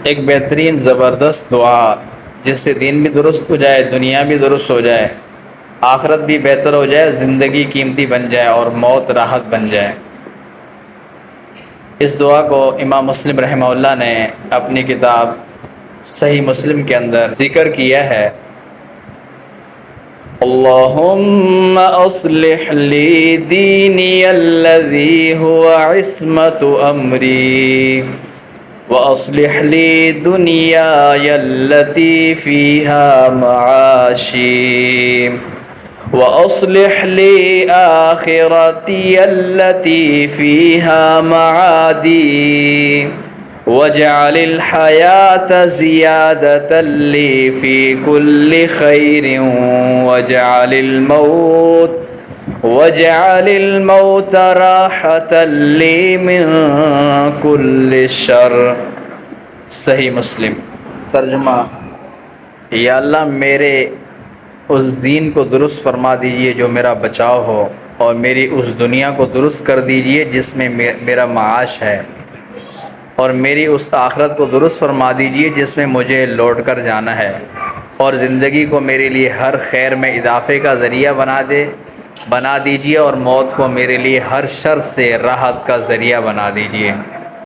ایک بہترین زبردست دعا جس سے دین بھی درست ہو جائے، دنیا بھی درست ہو جائے، آخرت بھی بہتر ہو جائے، زندگی قیمتی بن جائے اور موت راحت بن جائے۔ اس دعا کو امام مسلم رحمہ اللہ نے اپنی کتاب صحیح مسلم کے اندر ذکر کیا ہے۔ اللہم اصلح لی دینی الذی هو عصمت امری وأصلح لي دنياي التي فيها معاشي وأصلح لي آخرتي التي فيها معادي واجعل الحياة زيادة لي في كل خير واجعل الموت راحة لي من كل شر۔ صحیح مسلم۔ ترجمہ: یا اللہ میرے اس دین کو درست فرما دیجئے جو میرا بچاؤ ہو، اور میری اس دنیا کو درست کر دیجئے جس میں میرا معاش ہے، اور میری اس آخرت کو درست فرما دیجئے جس میں مجھے لوٹ کر جانا ہے، اور زندگی کو میرے لیے ہر خیر میں اضافے کا ذریعہ بنا دیجئے، اور موت کو میرے لیے ہر شر سے راحت کا ذریعہ بنا دیجئے۔